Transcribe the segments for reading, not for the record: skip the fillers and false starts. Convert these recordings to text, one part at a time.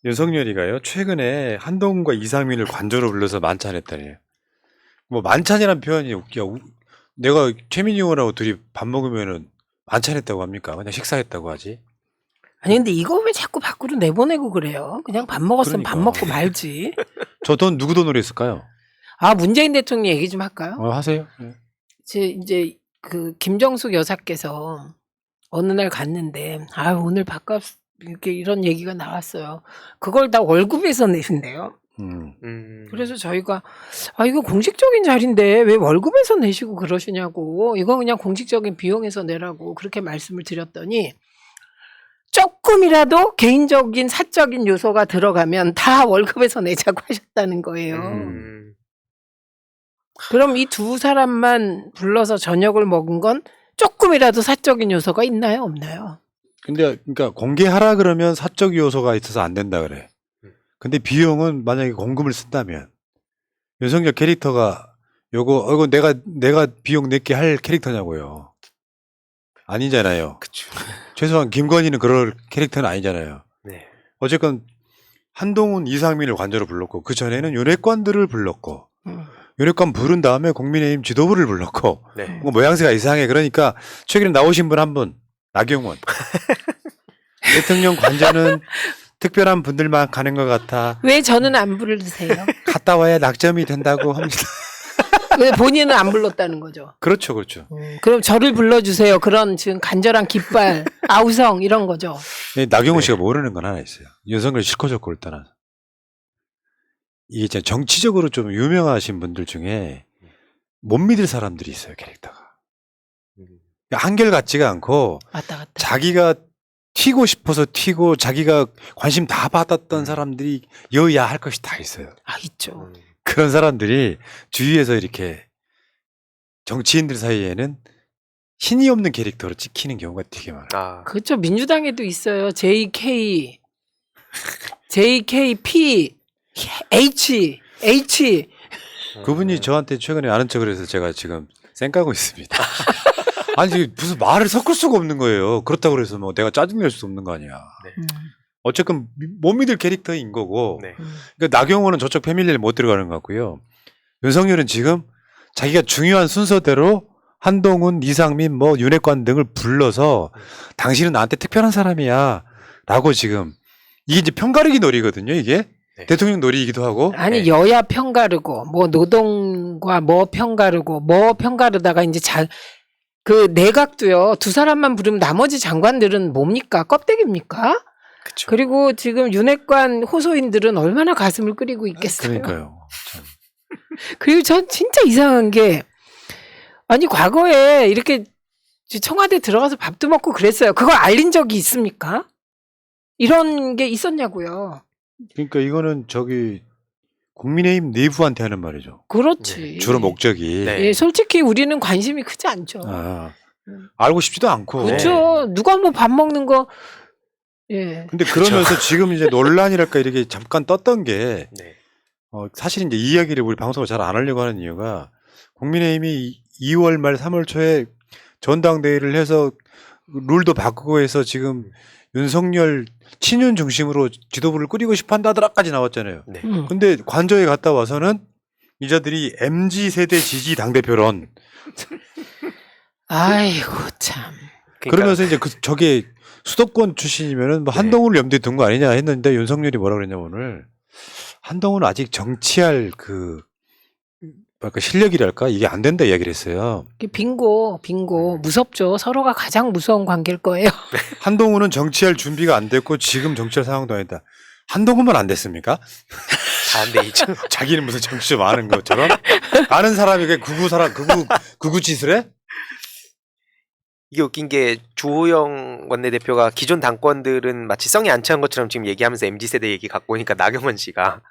윤석열이가요 최근에 한동훈과 이상민을 관저로 불러서 만찬했다네요. 뭐 만찬이란 표현이 웃겨. 내가 최민희 의원하고 둘이 밥 먹으면은 만찬했다고 합니까? 그냥 식사했다고 하지. 아니 근데 이거 왜 자꾸 밖으로 내보내고 그래요? 그냥 밥 먹었으면 밥 그러니까. 먹고 말지. 저 돈 누구 돈으로 했을까요? 아 문재인 대통령 얘기 좀 할까요? 하세요. 네. 이제 그 김정숙 여사께서 어느 날 갔는데 아 오늘 밥값 이렇게 이런 얘기가 나왔어요. 그걸 다 월급에서 내신대요. 그래서 저희가 아 이거 공식적인 자리인데 왜 월급에서 내시고 그러시냐고 이거 그냥 공식적인 비용에서 내라고 그렇게 말씀을 드렸더니 조금이라도 개인적인 사적인 요소가 들어가면 다 월급에서 내자고 하셨다는 거예요. 그럼 이 두 사람만 불러서 저녁을 먹은 건 조금이라도 사적인 요소가 있나요? 없나요? 근데 그러니까 공개하라 그러면 사적 요소가 있어서 안 된다 그래. 근데 비용은 만약에 공금을 쓴다면 윤석열 캐릭터가 이거 내가 비용 낼게 할 캐릭터냐고요. 아니잖아요. 그쵸. 최소한 김건희는 그럴 캐릭터는 아니잖아요. 네. 어쨌건 한동훈, 이상민을 관저로 불렀고 그 전에는 윤핵관들을 불렀고 윤핵관 부른 다음에 국민의힘 지도부를 불렀고 네. 뭐 모양새가 이상해. 그러니까 최근에 나오신 분 한 분 나경원 대통령 관저는 특별한 분들만 가는 것 같아. 왜 저는 안 부르세요? 갔다 와야 낙점이 된다고 합니다. 왜 본인은 안 불렀다는 거죠? 그렇죠, 그렇죠. 그럼 저를 불러주세요. 그런 지금 간절한 깃발, 아우성 이런 거죠. 나경원 씨가 모르는 건 하나 있어요. 윤석열 실컷 좋고를 떠나서. 이게 진짜 정치적으로 좀 유명하신 분들 중에 못 믿을 사람들이 있어요, 캐릭터가. 한결같지가 않고 왔다 갔다. 자기가 튀고 싶어서 튀고 자기가 관심 다 받았던 사람들이 여야 할 것이 다 있어요. 아 있죠. 그런 사람들이 주위에서 이렇게 정치인들 사이에는 신이 없는 캐릭터로 찍히는 경우가 되게 많아요. 아, 그렇죠. 민주당에도 있어요. JK, JKP, H. 그분이 저한테 최근에 아는 척을 해서 제가 지금 쌩까고 있습니다. 아니 무슨 말을 섞을 수가 없는 거예요. 그렇다고 해서 뭐 내가 짜증낼 수 없는 거 아니야. 어쨌든 못 믿을 캐릭터인 거고. 네. 그러니까 나경원은 저쪽 패밀리를 못 들어가는 것 같고요. 윤석열은 지금 자기가 중요한 순서대로 한동훈, 이상민, 뭐 윤핵관 등을 불러서 당신은 나한테 특별한 사람이야 라고 지금 이게 이제 편가르기 놀이거든요. 이게 네. 대통령 놀이이기도 하고. 아니 네. 여야 편가르고 뭐 노동과 뭐 편가르고 뭐 편가르다가 이제 그 내각도요. 두 사람만 부르면 나머지 장관들은 뭡니까? 껍데기입니까? 그쵸. 그리고 지금 윤핵관 호소인들은 얼마나 가슴을 끓이고 있겠어요. 그러니까요. 참. 그리고 전 진짜 이상한 게 아니 과거에 이렇게 청와대 들어가서 밥도 먹고 그랬어요. 그걸 알린 적이 있습니까? 이런 게 있었냐고요. 그러니까 이거는 저기 국민의힘 내부한테 하는 말이죠. 그렇지. 주로 목적이. 네. 예, 솔직히 우리는 관심이 크지 않죠. 알고 싶지도 않고. 그렇죠. 누가 뭐 밥 먹는 거 예. 근데 그러면서 지금 이제 논란이랄까 이렇게 잠깐 떴던 게 네. 사실 이제 이 이야기를 우리 방송을 잘 안 하려고 하는 이유가 국민의힘이 2월 말 3월 초에 전당대회를 해서 룰도 바꾸고 해서 지금 윤석열 친윤 중심으로 지도부를 꾸리고 싶어 한다더라까지 나왔잖아요. 네. 근데 관저에 갔다 와서는 이자들이 MZ세대 지지 당대표론 아이고 참. 그러면서 이제 저게 수도권 출신이면은 뭐 한동훈을 염두에 둔 거 아니냐 했는데 윤석열이 뭐라 그랬냐 오늘 한동훈은 아직 정치할 실력이랄까 이게 안 된다 이야기를 했어요. 빙고 무섭죠. 서로가 가장 무서운 관계일 거예요. 한동훈은 정치할 준비가 안 됐고 지금 정치할 상황도 아니다. 한동훈만 안 됐습니까? 다 안 돼 있죠. 자기는 무슨 정치 좀 아는 것처럼 아는 사람이 구구 짓을 해? 이게 웃긴 게 주호영 원내대표가 기존 당권들은 마치 성에 안 차는 것처럼 지금 얘기하면서 MZ세대 얘기 갖고 오니까 나경원 씨가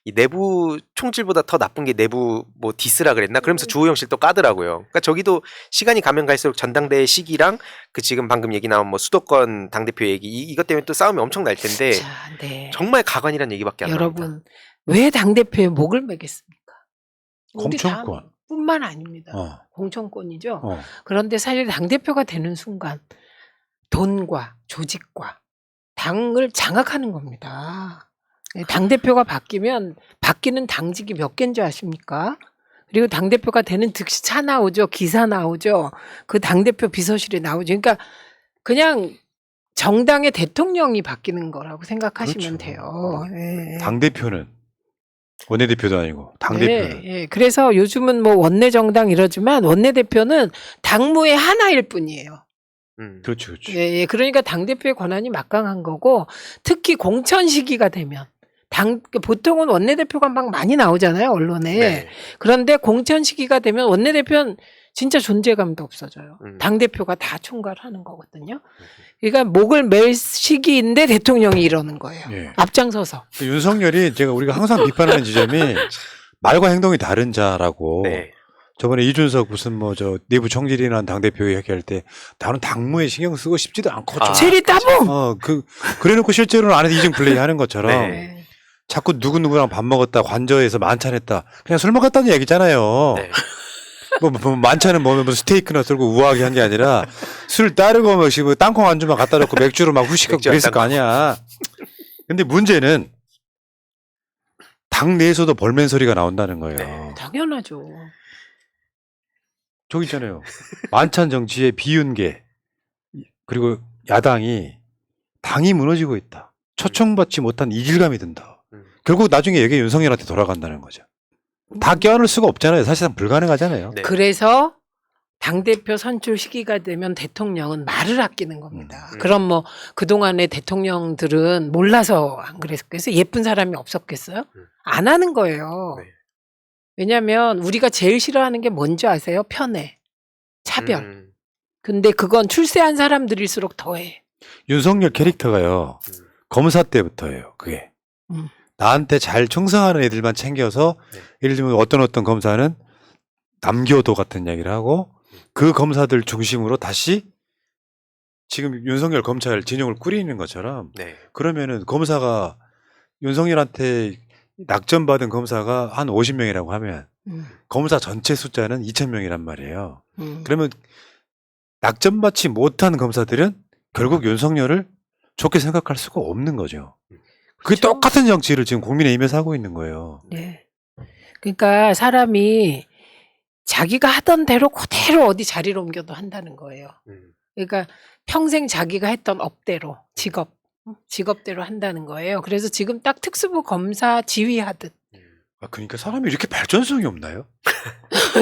이 내부 총질보다 더 나쁜 게 내부 뭐 디스라 그랬나? 그러면서 주호영 씨를 또 까더라고요. 그러니까 저기도 시간이 가면 갈수록 전당대회 시기랑 그 지금 방금 얘기 나온 뭐 수도권 당대표 얘기 이것 때문에 또 싸움이 엄청 날 텐데 자, 네. 정말 가관이라는 얘기밖에 안 나옵니다. 여러분 왜 당대표에 목을 매겠습니까? 우리 공천권. 뿐만 아닙니다. 공천권이죠. 어. 그런데 사실 당대표가 되는 순간 돈과 조직과 당을 장악하는 겁니다. 당대표가 바뀌면 바뀌는 당직이 몇 개인 줄 아십니까? 그리고 당대표가 되는 즉시 차 나오죠. 기사 나오죠. 그 당대표 비서실에 나오죠. 그러니까 그냥 정당의 대통령이 바뀌는 거라고 생각하시면 그렇죠. 돼요. 예. 당대표는 원내대표도 아니고 당대표는 예. 그래서 요즘은 뭐 원내정당 이러지만 원내대표는 당무의 하나일 뿐이에요. 그렇죠. 그렇죠. 예. 그러니까 당대표의 권한이 막강한 거고 특히 공천 시기가 되면 보통은 원내대표가 막 많이 나오잖아요, 언론에. 네. 그런데 공천 시기가 되면 원내대표는 진짜 존재감도 없어져요. 당대표가 다 총괄하는 거거든요. 그러니까 목을 맬 시기인데 대통령이 이러는 거예요. 예. 앞장서서. 윤석열이 우리가 항상 비판하는 지점이 말과 행동이 다른 자라고. 네. 저번에 이준석 무슨 내부 총질이나 당대표 얘기할 때 나는 당무에 신경 쓰고 싶지도 않고 좀 체리 따봉. 그래놓고 실제로는 안에서 이중 플레이 하는 것처럼 네. 자꾸 누구누구랑 밥 먹었다 관저에서 만찬했다 그냥 술 먹었다는 얘기잖아요. 네. 뭐 만찬은 무슨 스테이크나 썰고 우아하게 한 게 아니라 술 따르고 뭐 땅콩 안주만 갖다 놓고 맥주로 막 후식하고 그랬을 거 아니야. 근데 문제는 당 내에서도 벌맨 소리가 나온다는 거예요. 네. 당연하죠. 저기 있잖아요. 만찬 정치의 비윤계 그리고 야당이 당이 무너지고 있다. 초청받지 못한 이질감이 든다. 결국 나중에 이게 윤석열한테 돌아간다는 거죠. 다 껴안을 수가 없잖아요. 사실상 불가능하잖아요. 네. 그래서 당대표 선출 시기가 되면 대통령은 말을 아끼는 겁니다. 그럼 뭐 그동안의 대통령들은 몰라서 안 그랬겠어요? 예쁜 사람이 없었겠어요? 안 하는 거예요. 네. 왜냐하면 우리가 제일 싫어하는 게 뭔지 아세요? 편애, 차별. 근데 그건 출세한 사람들일수록 더해. 윤석열 캐릭터가요. 검사 때부터예요. 그게. 나한테 잘 충성하는 애들만 챙겨서 네. 예를 들면 어떤 검사는 남교도 같은 이야기를 하고 그 검사들 중심으로 다시 지금 윤석열 검찰 진영을 꾸리는 것처럼 네. 그러면은 검사가 윤석열한테 낙점받은 검사가 한 50명이라고 하면 검사 전체 숫자는 2,000명이란 말이에요. 그러면 낙점받지 못한 검사들은 결국 윤석열을 좋게 생각할 수가 없는 거죠. 그게 그렇죠. 똑같은 정치를 지금 국민의힘에서 하고 있는 거예요. 네. 그러니까 사람이 자기가 하던 대로 그대로 어디 자리를 옮겨도 한다는 거예요. 그러니까 평생 자기가 했던 업대로 직업대로 한다는 거예요. 그래서 지금 딱 특수부 검사 지휘하듯. 그러니까 사람이 이렇게 발전성이 없나요?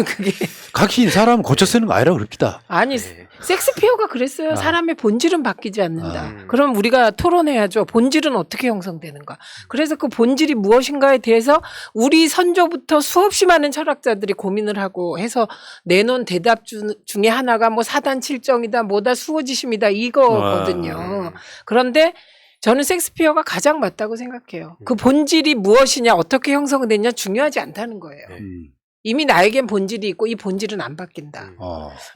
그게 각인 사람 고쳐 쓰는 거 아니라고 그럽니다. 아니 네. 섹스피어가 그랬어요. 사람의 본질은 바뀌지 않는다. 아. 그럼 우리가 토론해야죠. 본질은 어떻게 형성되는가. 그래서 그 본질이 무엇인가에 대해서 우리 선조부터 수없이 많은 철학자들이 고민을 하고 해서 내놓은 대답 중에 하나가 뭐 사단 칠정이다 뭐다 수호지심이다 이거거든요. 그런데 저는 섹스피어가 가장 맞다고 생각해요. 그 본질이 무엇이냐 어떻게 형성됐냐 중요하지 않다는 거예요. 네. 이미 나에겐 본질이 있고 이 본질은 안 바뀐다.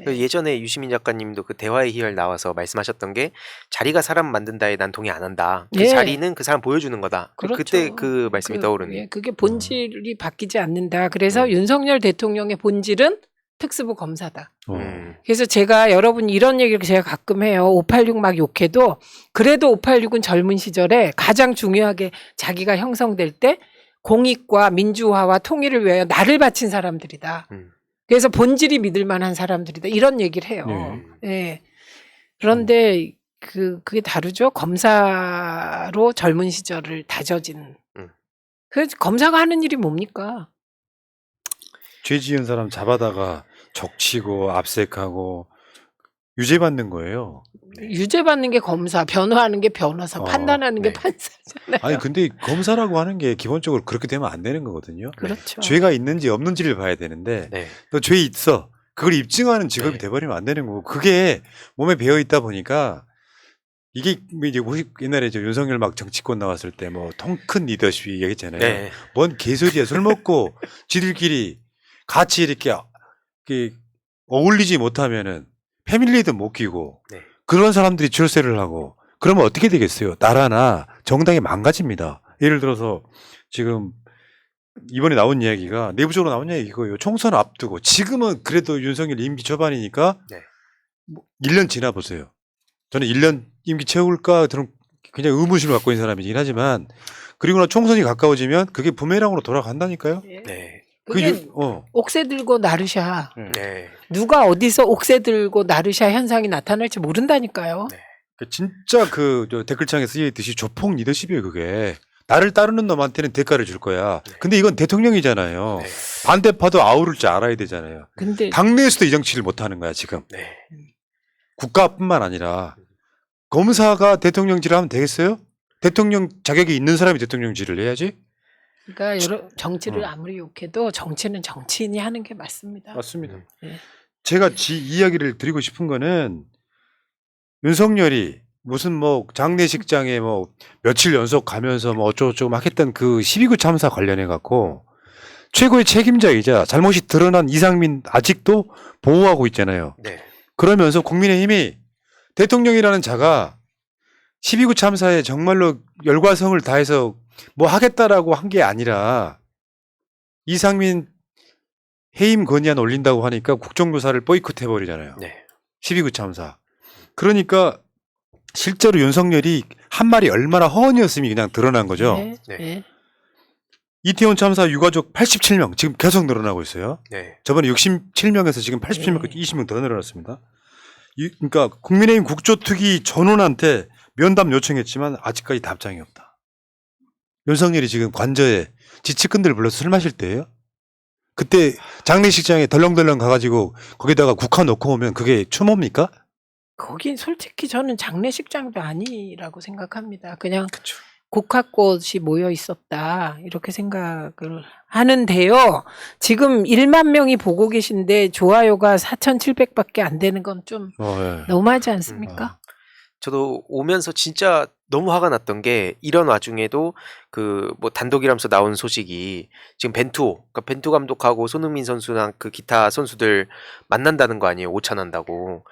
그 예전에 유시민 작가님도 그 대화의 희열 나와서 말씀하셨던 게 자리가 사람 만든다에 난 동의 안 한다. 그 예. 자리는 그 사람 보여주는 거다. 그렇죠. 그때 그 말씀이 떠오르네요. 예, 그게 본질이 바뀌지 않는다. 그래서 윤석열 대통령의 본질은 특수부 검사다. 그래서 제가 여러분 이런 얘기를 제가 가끔 해요. 586 막 욕해도 그래도 586은 젊은 시절에 가장 중요하게 자기가 형성될 때 공익과 민주화와 통일을 위하여 나를 바친 사람들이다. 그래서 본질이 믿을 만한 사람들이다. 이런 얘기를 해요. 예. 그런데 그게 다르죠. 검사로 젊은 시절을 다져진. 그래서 검사가 하는 일이 뭡니까? 죄 지은 사람 잡아다가 적치고 압색하고 유죄받는 거예요. 유죄받는 게 검사, 변호하는 게 변호사, 판단하는 게 네. 판사잖아요. 아니 근데 검사라고 하는 게 기본적으로 그렇게 되면 안 되는 거거든요. 그렇죠. 죄가 있는지 없는지를 봐야 되는데 네. 너 죄 있어. 그걸 입증하는 직업이 네. 돼버리면 안 되는 거고 그게 몸에 배어 있다 보니까 이게 이제 옛날에 윤석열 막 정치권 나왔을 때 뭐 통 큰 리더십이 얘기했잖아요. 네. 뭔 개소리야. 술 먹고 지들끼리 같이 이렇게 어울리지 못하면은 패밀리도 못 끼고 네. 그런 사람들이 출세를 하고 그러면 어떻게 되겠어요? 나라나 정당이 망가집니다. 예를 들어서 지금 이번에 나온 이야기가 내부적으로 나온 이야기 이거예요. 총선 앞두고 지금은 그래도 윤석열 임기 초반이니까 네. 뭐 1년 지나 보세요. 저는 1년 임기 채울까 저는 굉장히 의무심을 갖고 있는 사람이긴 하지만 그리고 나 총선이 가까워지면 그게 부메랑으로 돌아간다니까요. 예. 네. 그게 옥새 들고 나르샤. 네. 누가 어디서 옥새 들고 나르샤 현상이 나타날지 모른다니까요. 네. 진짜 저 댓글창에 쓰여있듯이 조폭 리더십이에요. 그게 나를 따르는 놈한테는 대가를 줄 거야. 근데 이건 대통령이잖아요. 네. 반대파도 아우를 줄 알아야 되잖아요. 근데 당내에서도 이 정치를 못하는 거야 지금. 네. 국가뿐만 아니라 검사가 대통령질을 하면 되겠어요? 대통령 자격이 있는 사람이 대통령질을 해야지. 그러니까 여러 정치를 아무리 욕해도 정치는 정치인이 하는 게 맞습니다. 맞습니다. 네. 제가 이야기를 드리고 싶은 거는 윤석열이 무슨 뭐 장례식장에 뭐 며칠 연속 가면서 뭐 어쩌고저쩌고 막 했던 그 12구 참사 관련해 갖고 최고의 책임자이자 잘못이 드러난 이상민 아직도 보호하고 있잖아요. 네. 그러면서 국민의힘이 대통령이라는 자가 12구 참사에 정말로 열과성을 다해서 뭐 하겠다라고 한 게 아니라 이상민 해임 건의안 올린다고 하니까 국정조사를 보이콧해버리잖아요. 네. 12구 참사. 그러니까 실제로 윤석열이 한 말이 얼마나 허언이었음이 그냥 드러난 거죠. 네. 네. 네. 이태원 참사 유가족 87명 지금 계속 늘어나고 있어요. 네. 저번에 67명에서 지금 87명까지 20명 더 늘어났습니다. 그러니까 국민의힘 국조특위 전원한테 면담 요청했지만 아직까지 답장이 없다. 윤석열이 지금 관저에 지치꾼들 불러서 술 마실 때예요. 그때 장례식장에 덜렁덜렁 가가지고 거기다가 국화 넣고 오면 그게 추모입니까? 거긴 솔직히 저는 장례식장도 아니라고 생각합니다. 그냥 그쵸. 국화꽃이 모여 있었다 이렇게 생각을 하는데요. 지금 1만 명이 보고 계신데 좋아요가 4,700밖에 안 되는 건 좀 예. 너무하지 않습니까? 저도 오면서 진짜 너무 화가 났던 게 이런 와중에도 그 뭐 단독이라면서 나온 소식이 지금 그러니까 벤투 감독하고 손흥민 선수랑 그 기타 선수들 만난다는 거 아니에요. 오찬한다고.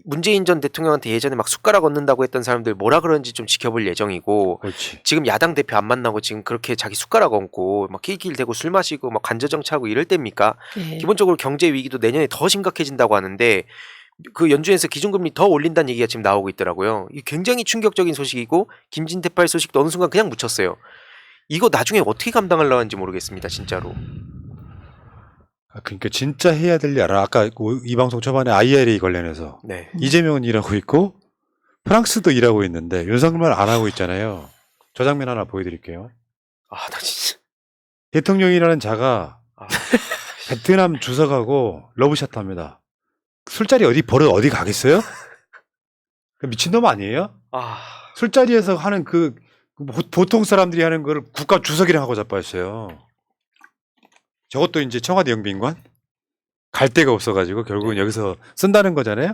문재인 전 대통령한테 예전에 막 숟가락 얹는다고 했던 사람들 뭐라 그러는지 좀 지켜볼 예정이고 그렇지. 지금 야당 대표 안 만나고 지금 그렇게 자기 숟가락 얹고 막 낄낄 대고 술 마시고 막 관저정치하고 이럴 때입니까? 예. 기본적으로 경제 위기도 내년에 더 심각해진다고 하는데 그 연준에서 기준금리 더 올린다는 얘기가 지금 나오고 있더라고요. 이 굉장히 충격적인 소식이고 김진태팔 소식도 어느 순간 그냥 묻혔어요. 이거 나중에 어떻게 감당하려고 하는지 모르겠습니다. 진짜로. 그러니까 진짜 해야 될 일 알아. 아까 이 방송 초반에 IRA 관련해서 네. 이재명은 일하고 있고 프랑스도 일하고 있는데 윤석열만 안 하고 있잖아요. 저 장면 하나 보여드릴게요. 아, 나 진짜. 대통령이라는 자가 아, 베트남 주석하고 러브샷 합니다. 술자리 어디 가겠어요? 미친놈 아니에요? 아, 술자리에서 하는 보통 사람들이 하는 거를 국가 주석이랑 하고 자빠졌어요. 저것도 이제 청와대 영빈관 갈 데가 없어가지고 결국은 여기서 쓴다는 거잖아요.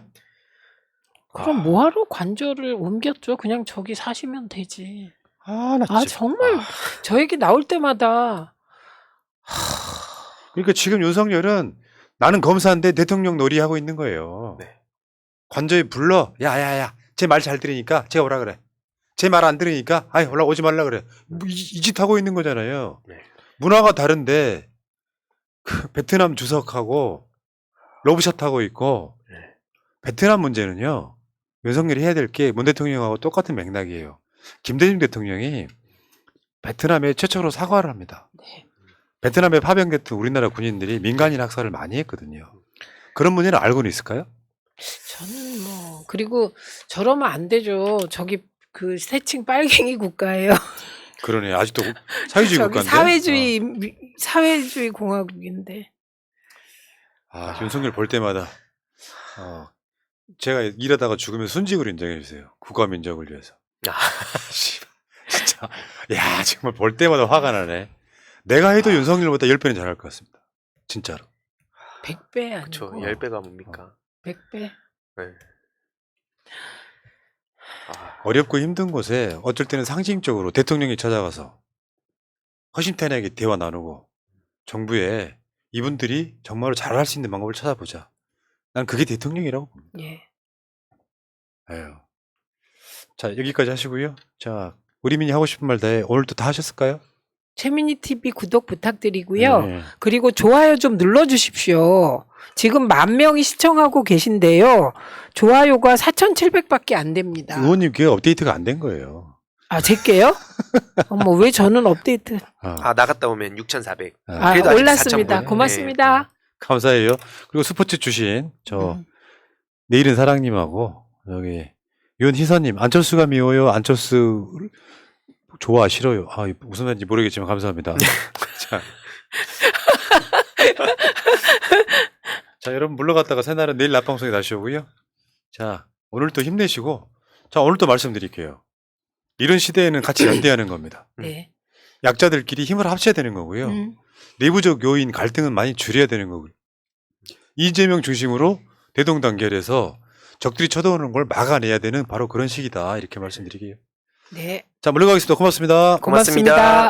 그럼 뭐하러 관저를 옮겼죠? 그냥 저기 사시면 되지. 나 아 진짜. 정말 저 얘기 나올 때마다 그러니까 지금 윤석열은 나는 검사인데 대통령 놀이하고 있는 거예요. 네. 관저에 불러. 야야야. 제 말 잘 들으니까 제가 오라 그래. 제 말 안 들으니까 올라오지 말라 그래. 이 짓 하고 있는 거잖아요. 네. 문화가 다른데 그 베트남 주석하고 러브샷 하고 있고 네. 베트남 문제는요. 윤석열이 해야 될 게 문 대통령하고 똑같은 맥락이에요. 김대중 대통령이 베트남에 최초로 사과를 합니다. 네. 베트남에 파병됐던 우리나라 군인들이 민간인 학살을 많이 했거든요. 그런 문제는 알고는 있을까요? 저는 뭐 그리고 저러면 안 되죠. 저기 그 새칭 빨갱이 국가예요. 그러네. 아직도 사회주의 저기 국가인데. 사회주의 공화국인데. 윤석열 볼 때마다 제가 일하다가 죽으면 순직으로 인정해 주세요. 국가 민족을 위해서. 아, 진짜. 야, 정말 볼 때마다 화가 나네. 내가 해도 윤석열보다 10배는 잘할 것 같습니다. 진짜로. 100배 아니고 그쵸. 10배가 뭡니까? 100배. 네. 아, 어렵고 힘든 곳에 어쩔 때는 상징적으로 대통령이 찾아가서 허심탄회하게 대화 나누고 정부에 이분들이 정말로 잘할 수 있는 방법을 찾아보자. 난 그게 대통령이라고 봅니다. 예. 에휴. 자, 여기까지 하시고요. 자, 우리민이 하고 싶은 말 다 오늘도 다 하셨을까요? 최민희 TV 구독 부탁드리고요. 네. 그리고 좋아요 좀 눌러주십시오. 지금 10,000명이 시청하고 계신데요. 좋아요가 4,700밖에 안 됩니다. 의원님 그게 업데이트가 안 된 거예요. 아, 제게요? 어머, 왜 저는 업데이트? 아 나갔다 오면 6,400. 아, 그래도 아직 올랐습니다. 4,000 고맙습니다. 감사해요. 그리고 스포츠 주신 저 내일은 사랑님하고 여기 윤희선님 안철수가 미워요. 안철수 좋아 싫어요. 아 무슨 말인지 모르겠지만 감사합니다. 자. 자 여러분 물러갔다가 새날은 내일 낮방송에 다시 오고요. 자 오늘도 힘내시고 자 오늘도 말씀드릴게요. 이런 시대에는 같이 연대하는 겁니다. 네. 약자들끼리 힘을 합쳐야 되는 거고요. 내부적 요인 갈등은 많이 줄여야 되는 거고요. 이재명 중심으로 대동단결해서 적들이 쳐들어오는 걸 막아내야 되는 바로 그런 시기다 이렇게 말씀드리게요. 네. 자 물러가겠습니다. 고맙습니다. 고맙습니다.